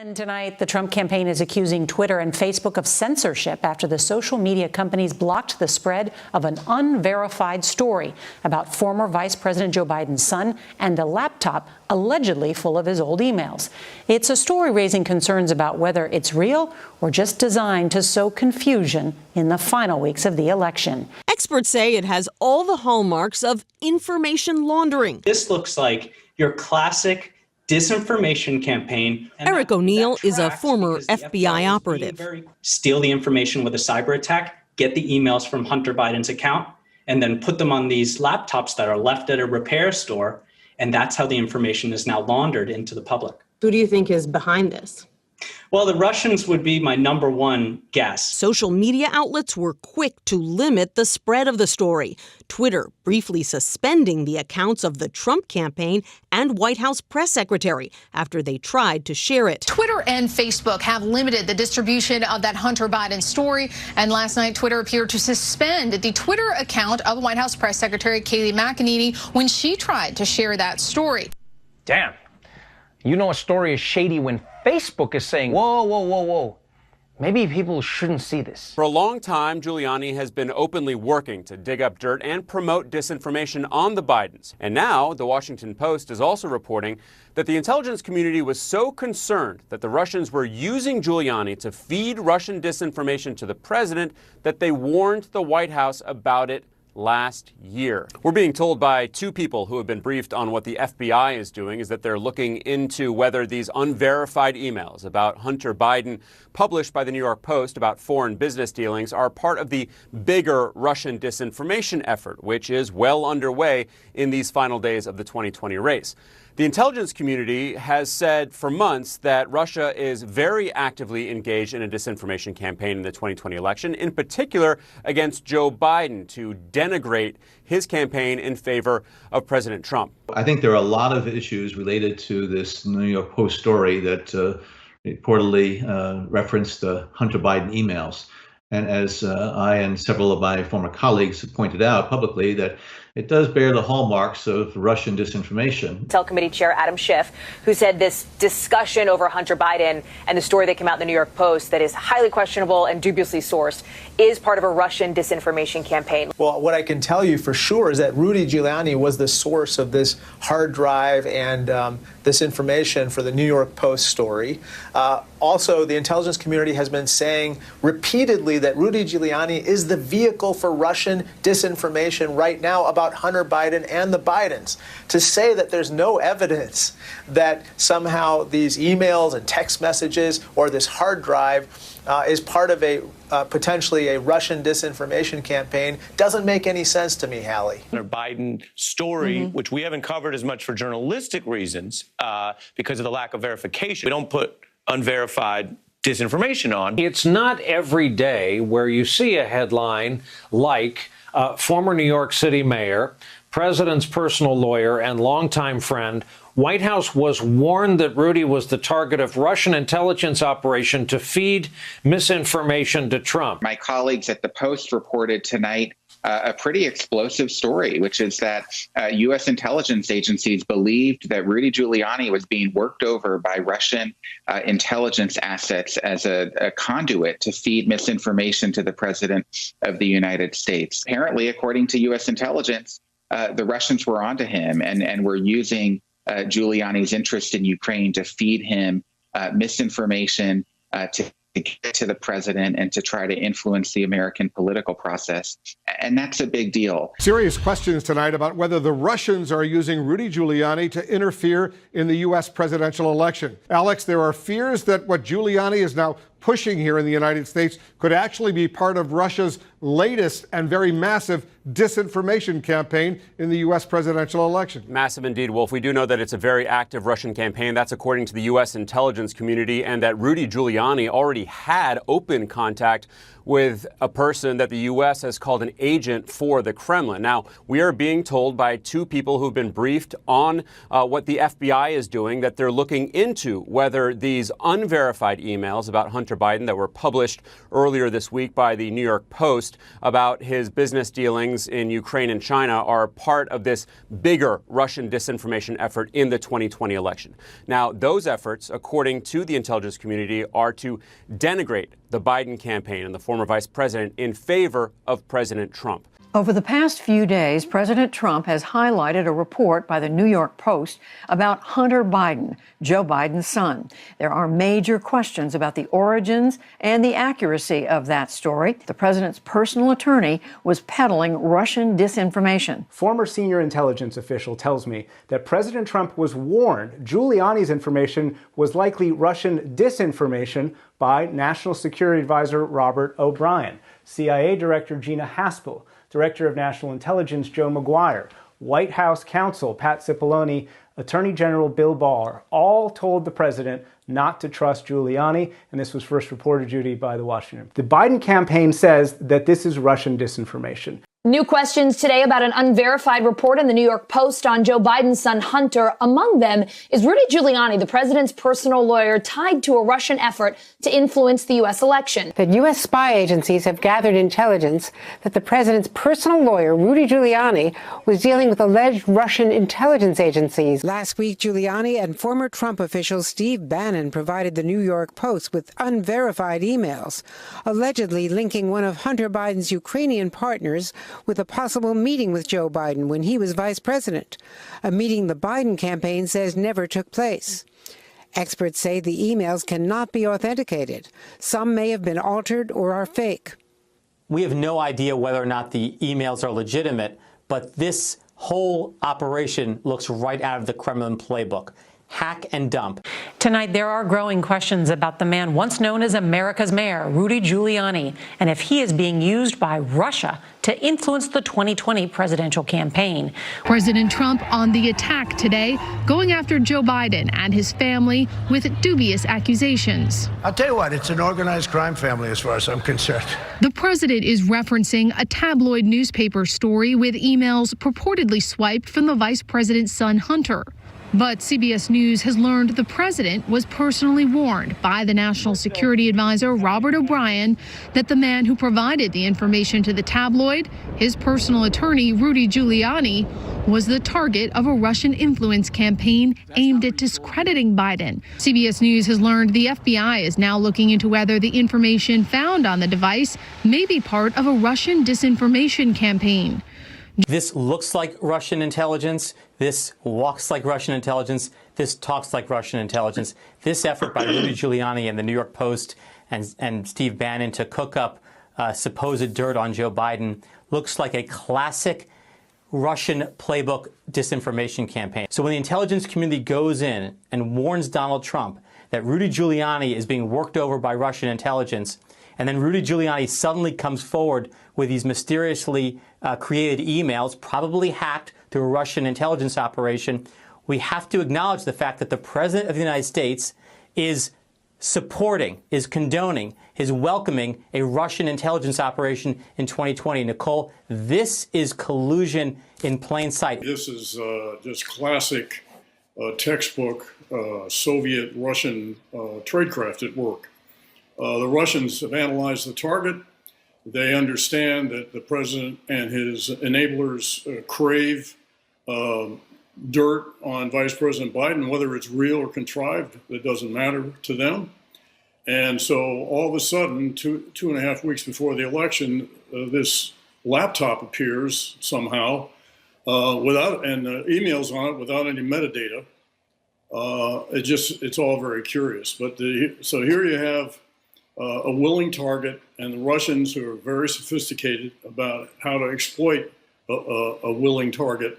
And tonight, the Trump campaign is accusing Twitter and Facebook of censorship after the social media companies blocked the spread of an unverified story about former Vice President Joe Biden's son and a laptop allegedly full of his old emails. It's a story raising concerns about whether it's real or just designed to sow confusion in the final weeks of the election. Experts say it has all the hallmarks of information laundering. This looks like your classic disinformation campaign. Eric O'Neill is a former FBI operative. Steal the information with a cyber attack, get the emails from Hunter Biden's account, and then put them on these laptops that are left at a repair store. And that's how the information is now laundered into the public. Who do you think is behind this? Well, the Russians would be my number one guess. Social media outlets were quick to limit the spread of the story. Twitter briefly suspending the accounts of the Trump campaign and White House press secretary after they tried to share it. Twitter and Facebook have limited the distribution of that Hunter Biden story. And last night, Twitter appeared to suspend the Twitter account of White House press secretary Kayleigh McEnany when she tried to share that story. Damn. You know a story is shady when Facebook is saying, whoa, whoa, whoa, whoa. Maybe people shouldn't see this. For a long time, Giuliani has been openly working to dig up dirt and promote disinformation on the Bidens. And now, the Washington Post is also reporting that the intelligence community was so concerned that the Russians were using Giuliani to feed Russian disinformation to the president that they warned the White House about it last year. We're being told by two people who have been briefed on what the FBI is doing is that they're looking into whether these unverified emails about Hunter Biden published by the New York Post about foreign business dealings are part of the bigger Russian disinformation effort, which is well underway in these final days of the 2020 race. The intelligence community has said for months that Russia is very actively engaged in a disinformation campaign in the 2020 election, in particular against Joe Biden, to denigrate his campaign in favor of President Trump. I think there are a lot of issues related to this New York Post story that reportedly referenced the Hunter Biden emails. And as I and several of my former colleagues have pointed out publicly, that it does bear the hallmarks of Russian disinformation. Intel Committee Chair Adam Schiff, who said this discussion over Hunter Biden and the story that came out in the New York Post that is highly questionable and dubiously sourced is part of a Russian disinformation campaign. Well, what I can tell you for sure is that Rudy Giuliani was the source of this hard drive and this information for the New York Post story. Also, the intelligence community has been saying repeatedly that Rudy Giuliani is the vehicle for Russian disinformation right now about Hunter Biden and the Bidens. To say that there's no evidence that somehow these emails and text messages or this hard drive is part of a potentially a Russian disinformation campaign doesn't make any sense to me, Hallie. Hunter Biden story, which we haven't covered as much for journalistic reasons because of the lack of verification. We don't put unverified disinformation on. It's not every day where you see a headline like former New York City mayor, president's personal lawyer and longtime friend, White House was warned that Rudy was the target of Russian intelligence operation to feed misinformation to Trump. My colleagues at the Post reported tonight a pretty explosive story, which is that U.S. intelligence agencies believed that Rudy Giuliani was being worked over by Russian intelligence assets as a conduit to feed misinformation to the president of the United States. Apparently, according to U.S. intelligence, the Russians were onto him and were using Giuliani's interest in Ukraine to feed him misinformation to get to the president and to try to influence the American political process. And that's a big deal. Serious questions tonight about whether the Russians are using Rudy Giuliani to interfere in the U.S. presidential election. Alex, there are fears that what Giuliani is now pushing here in the United States could actually be part of Russia's latest and very massive disinformation campaign in the U.S. presidential election. Massive indeed, Wolf. We do know that it's a very active Russian campaign. That's according to the U.S. intelligence community, and that Rudy Giuliani already had open contact with a person that the U.S. has called an agent for the Kremlin. Now, we are being told by two people who've been briefed on what the FBI is doing that they're looking into whether these unverified emails about Hunter Hunter Biden that were published earlier this week by the New York Post about his business dealings in Ukraine and China are part of this bigger Russian disinformation effort in the 2020 election. Now, those efforts, according to the intelligence community, are to denigrate the Biden campaign and the former vice president in favor of President Trump. Over the past few days, President Trump has highlighted a report by the New York Post about Hunter Biden, Joe Biden's son. There are major questions about the origins and the accuracy of that story. The president's personal attorney was peddling Russian disinformation. Former senior intelligence official tells me that President Trump was warned Giuliani's information was likely Russian disinformation by National Security Advisor Robert O'Brien, CIA Director Gina Haspel, Director of National Intelligence Joe Maguire, White House counsel Pat Cipollone, Attorney General Bill Barr, all told the president not to trust Giuliani, and this was first reported, Judy, by the Washington. The Biden campaign says that this is Russian disinformation. New questions today about an unverified report in the New York Post on Joe Biden's son Hunter. Among them is Rudy Giuliani, the president's personal lawyer, tied to a Russian effort to influence the U.S. election. That U.S. spy agencies have gathered intelligence that the president's personal lawyer, Rudy Giuliani, was dealing with alleged Russian intelligence agencies. Last week, Giuliani and former Trump official Steve Bannon provided the New York Post with unverified emails, allegedly linking one of Hunter Biden's Ukrainian partners with a possible meeting with Joe Biden when he was vice president, a meeting the Biden campaign says never took place. Experts say the emails cannot be authenticated. Some may have been altered or are fake. We have no idea whether or not the emails are legitimate, but this whole operation looks right out of the Kremlin playbook. Hack and dump. Tonight, there are growing questions about the man once known as America's mayor, Rudy Giuliani, and if he is being used by Russia to influence the 2020 presidential campaign. President Trump on the attack today, going after Joe Biden and his family with dubious accusations. I'll tell you what, it's an organized crime family as far as I'm concerned. The president is referencing a tabloid newspaper story with emails purportedly swiped from the vice president's son, Hunter. But CBS News has learned the president was personally warned by the National Security Advisor Robert O'Brien that the man who provided the information to the tabloid, his personal attorney Rudy Giuliani, was the target of a Russian influence campaign aimed at discrediting Biden. CBS News has learned the FBI is now looking into whether the information found on the device may be part of a Russian disinformation campaign. This looks like Russian intelligence. This walks like Russian intelligence. This talks like Russian intelligence. This effort by Rudy Giuliani and the New York Post and Steve Bannon to cook up supposed dirt on Joe Biden looks like a classic Russian playbook disinformation campaign. So when the intelligence community goes in and warns Donald Trump that Rudy Giuliani is being worked over by Russian intelligence, and then Rudy Giuliani suddenly comes forward with these mysteriously created emails, probably hacked through a Russian intelligence operation, we have to acknowledge the fact that the President of the United States is supporting, is condoning, is welcoming a Russian intelligence operation in 2020. Nicole, this is collusion in plain sight. This is just classic textbook Soviet-Russian tradecraft at work. The Russians have analyzed the target. They understand that the president and his enablers crave dirt on Vice President Biden, whether it's real or contrived, it doesn't matter to them. And so all of a sudden, two and a half weeks before the election, this laptop appears somehow without, and emails on it without any metadata. It's all very curious. But so here you have a willing target, and the Russians, who are very sophisticated about how to exploit a willing target.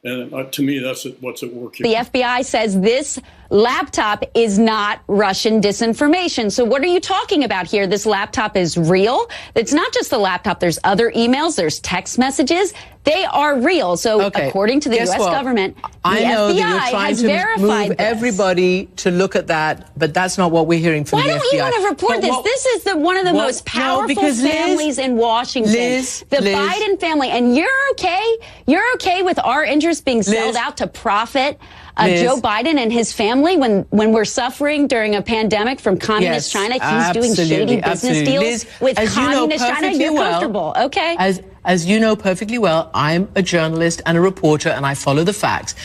And to me, that's what's at work here. The FBI says this laptop is not Russian disinformation. So what are you talking about here? This laptop is real. It's not just the laptop. There's other emails. There's text messages. They are real. So according to the U.S. government, the FBI has verified this. Everybody to look at that, but that's not what we're hearing from the FBI. Why don't you want to report this? This is one of the most powerful families in Washington, the Biden family. And you're okay? You're okay with our interests being sold out to profit? Joe Biden and his family when we're suffering during a pandemic from communist China? He's doing shady business deals Liz, with as you know communist China. perfectly You're well, comfortable, okay? As you know perfectly well, I'm a journalist and a reporter, and I follow the facts.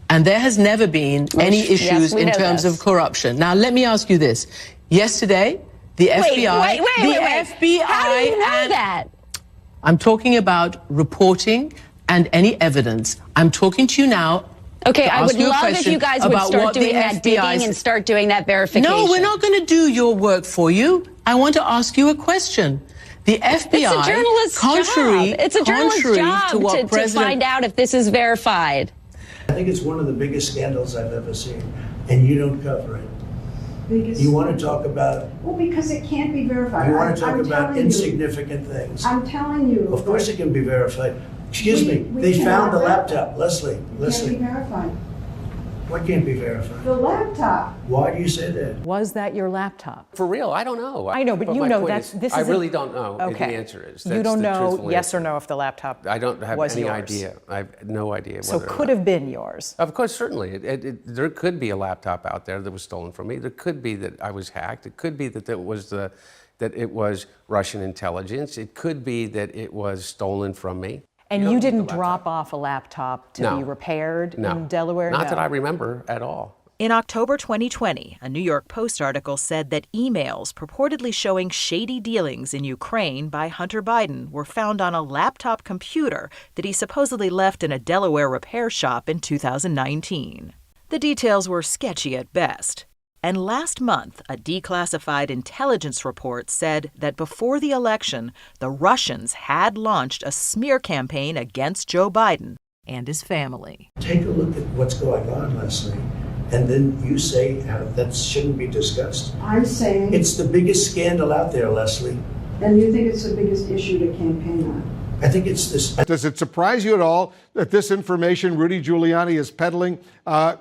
And there has never been any issues in terms of corruption. Now, let me ask you this. Yesterday, the FBI... Wait. FBI How do you know and that? I'm talking about reporting and any evidence. I'm talking to you now. Okay, I would love if you guys would start doing that digging and start doing that verification. No, we're not going to do your work for you. I want to ask you a question. The FBI, it's a journalist's job. It's a journalist's job to find out if this is verified. I think it's one of the biggest scandals I've ever seen, and you don't cover it. You want to talk about... Well, because it can't be verified. You want to talk about insignificant things. I'm telling you. Of course it can be verified. Excuse me, they found the laptop. Leslie. It can't be verified. What can't be verified? The laptop. Why do you say that? Was that your laptop? For real, I don't know. I know, but you know that this is... I really don't know. Okay. The answer is. You don't know yes or no if the laptop I don't have was any yours. idea. I have no idea. So could have been yours. Of course, certainly. There could be a laptop out there that was stolen from me. There could be that I was hacked. It could be that it was Russian intelligence. It could be that it was stolen from me. And you didn't drop off a laptop to be repaired in Delaware? Not that I remember at all. In October 2020, a New York Post article said that emails purportedly showing shady dealings in Ukraine by Hunter Biden were found on a laptop computer that he supposedly left in a Delaware repair shop in 2019. The details were sketchy at best. And last month, a declassified intelligence report said that before the election, the Russians had launched a smear campaign against Joe Biden and his family. Take a look at what's going on, Leslie, and then you say how that shouldn't be discussed. I'm saying... It's the biggest scandal out there, Leslie. And you think it's the biggest issue to campaign on? I think it's this. Does it surprise you at all that this information Rudy Giuliani is peddling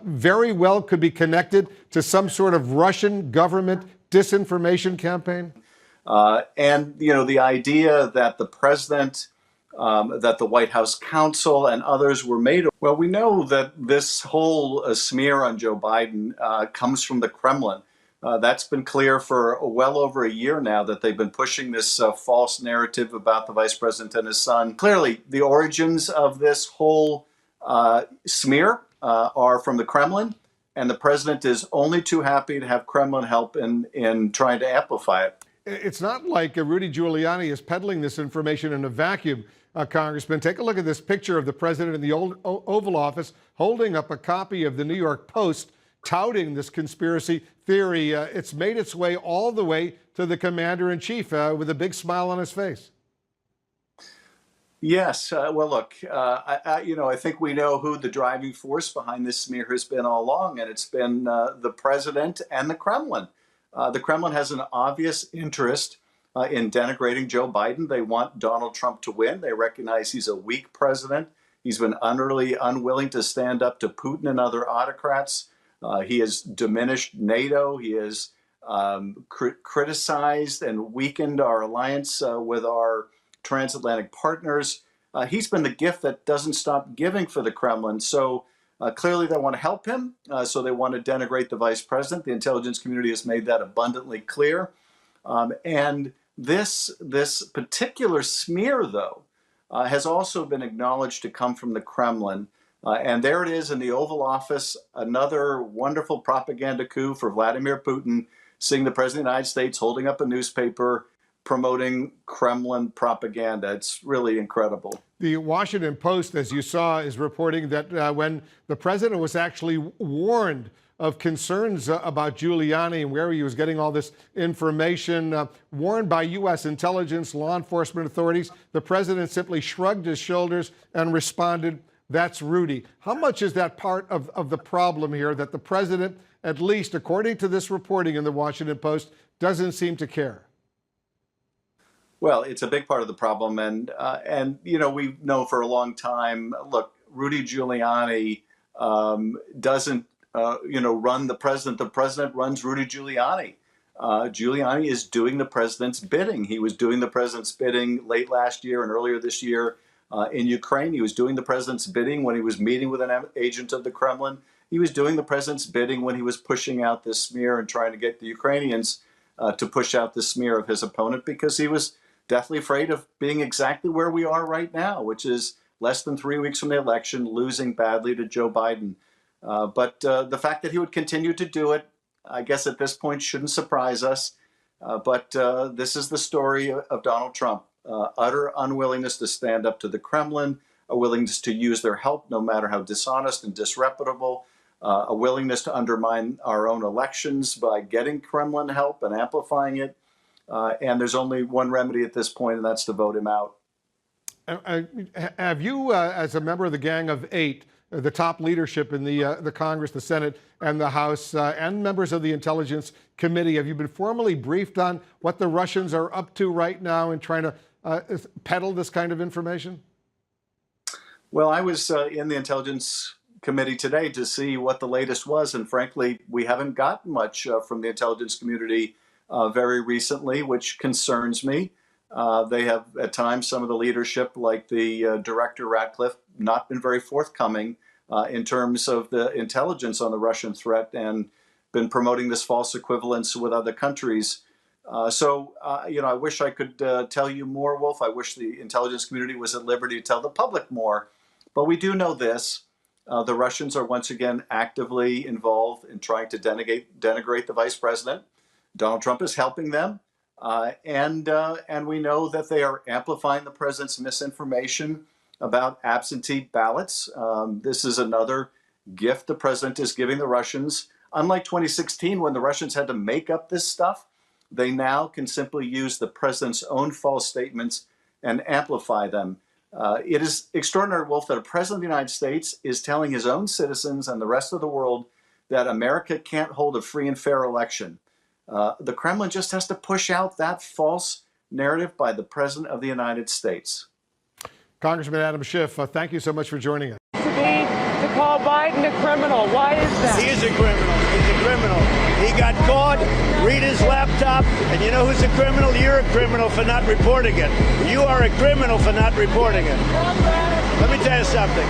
very well could be connected to some sort of Russian government disinformation campaign? And, you know, the idea that the president, that the White House counsel and others were made. Well, we know that this whole smear on Joe Biden comes from the Kremlin. That's been clear for well over a year now that they've been pushing this false narrative about the vice president and his son. Clearly, the origins of this whole smear are from the Kremlin, and the president is only too happy to have Kremlin help in trying to amplify it. It's not like Rudy Giuliani is peddling this information in a vacuum, Congressman. Take a look at this picture of the president in the Oval Office holding up a copy of the New York Post touting this conspiracy theory. It's made its way all the way to the commander-in-chief with a big smile on his face. Yes. Well, look, I think we know who the driving force behind this smear has been all along, and it's been the president and the Kremlin. The Kremlin has an obvious interest in denigrating Joe Biden. They want Donald Trump to win. They recognize he's a weak president. He's been utterly unwilling to stand up to Putin and other autocrats. He has diminished NATO. He has criticized and weakened our alliance with our transatlantic partners. He's been the gift that doesn't stop giving for the Kremlin. So clearly they want to help him. So they want to denigrate the vice president. The intelligence community has made that abundantly clear. And this particular smear, though, has also been acknowledged to come from the Kremlin. And there it is in the Oval Office, another wonderful propaganda coup for Vladimir Putin, seeing the President of the United States holding up a newspaper promoting Kremlin propaganda. It's really incredible. The Washington Post, as you saw, is reporting that when the president was actually warned of concerns about Giuliani and where he was getting all this information, warned by U.S. intelligence, law enforcement authorities, the president simply shrugged his shoulders and responded, "That's Rudy." How much is that part of the problem here, that the president, at least according to this reporting in the Washington Post, doesn't seem to care? Well, it's a big part of the problem. And you know, we know for a long time, look, Rudy Giuliani doesn't, run the president. The president runs Rudy Giuliani. Giuliani is doing the president's bidding. He was doing the president's bidding late last year and earlier this year in Ukraine. He was doing the president's bidding when he was meeting with an agent of the Kremlin. he was doing the president's bidding when he was pushing out this smear and trying to get the Ukrainians to push out the smear of his opponent, because he was deathly afraid of being exactly where we are right now, which is less than 3 weeks from the election, losing badly to Joe Biden. But the fact that he would continue to do it, I guess at this point shouldn't surprise us. But this is the story of Donald Trump. Utter unwillingness to stand up to the Kremlin, a willingness to use their help no matter how dishonest and disreputable, a willingness to undermine our own elections by getting Kremlin help and amplifying it. And there's only one remedy at this point, and that's to vote him out. Have you, as a member of the Gang of Eight, the top leadership in the Congress, the Senate, and the House, and members of the Intelligence Committee, have you been formally briefed on what the Russians are up to right now in trying to peddle this kind of information? Well, I was in the Intelligence Committee today to see what the latest was, and frankly, we haven't gotten much from the intelligence community very recently, which concerns me. They have, at times, some of the leadership, like the Director Ratcliffe, not been very forthcoming in terms of the intelligence on the Russian threat and been promoting this false equivalence with other countries. I wish I could tell you more, Wolf. I wish the intelligence community was at liberty to tell the public more. But we do know this. The Russians are once again actively involved in trying to denigrate the vice president. Donald Trump is helping them. And we know that they are amplifying the president's misinformation about absentee ballots. This is another gift the president is giving the Russians. Unlike 2016, when the Russians had to make up this stuff, they now can simply use the president's own false statements and amplify them. It is extraordinary, Wolf, that a president of the United States is telling his own citizens and the rest of the world that America can't hold a free and fair election. The Kremlin just has to push out that false narrative by the President of the United States. Congressman Adam Schiff, thank you so much for joining us. To call Biden a criminal. Why is that? He is a criminal. He's a criminal. He got caught. Read his laptop. And you know who's a criminal? You're a criminal for not reporting it. You are a criminal for not reporting it. Let me tell you something.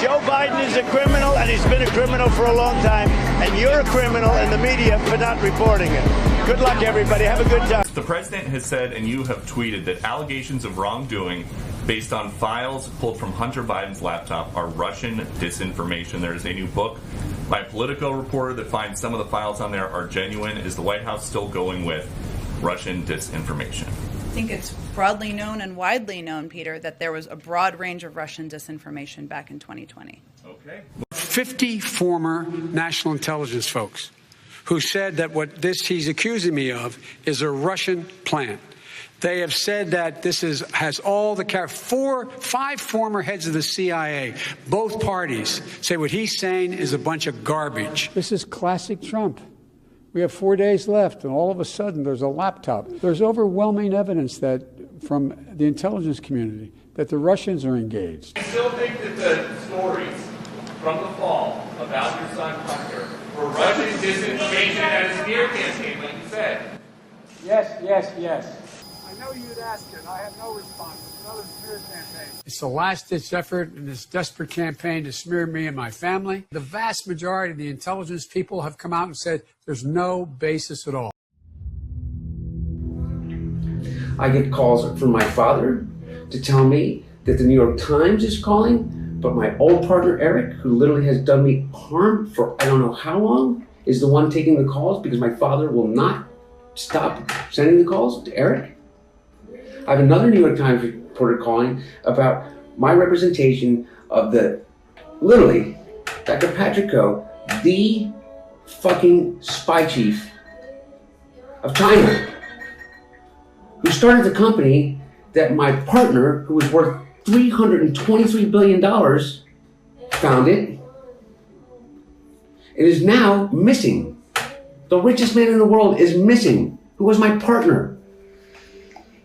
Joe Biden is a criminal, and he's been a criminal for a long time. And you're a criminal in the media for not reporting it. Good luck, everybody. Have a good time. The president has said, and you have tweeted, that allegations of wrongdoing based on files pulled from Hunter Biden's laptop are Russian disinformation. There is a new book by a Politico reporter that finds some of the files on there are genuine. Is the White House still going with Russian disinformation? I think it's broadly known and widely known, Peter, that there was a broad range of Russian disinformation back in 2020. Okay. 50 former national intelligence folks who said that what he's accusing me of is a Russian plan. They have said that this has all the 5 former heads of the CIA, both parties, say what he's saying is a bunch of garbage. This is classic Trump. We have 4 days left, and all of a sudden there's a laptop. There's overwhelming evidence that from the intelligence community that the Russians are engaged. I still think that the stories from the fall about your son Hunter were Russian disinformation and a smear campaign, like you said. Yes. I know you'd ask it. I have no response. It's another smear campaign. It's a last-ditch effort in this desperate campaign to smear me and my family. The vast majority of the intelligence people have come out and said there's no basis at all. I get calls from my father to tell me that the New York Times is calling, but my old partner, Eric, who literally has done me harm for I don't know how long, is the one taking the calls because my father will not stop sending the calls to Eric. I have another New York Times reporter calling about my representation of literally, Dr. Patrick Koh, the fucking spy chief of China, who started the company that my partner, who was worth $323 billion, founded, and is now missing. The richest man in the world is missing, who was my partner.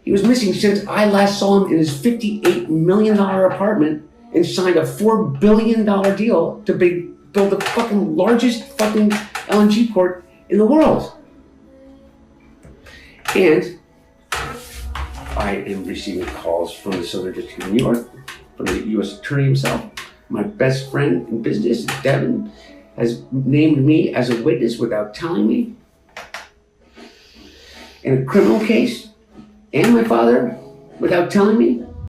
He was missing since I last saw him in his $58 million apartment and signed a $4 billion deal to build the fucking largest fucking LNG port in the world. And I am receiving calls from the Southern District of New York, from the U.S. Attorney himself, my best friend in business, Devin, has named me as a witness without telling me in a criminal case, and my father without telling me.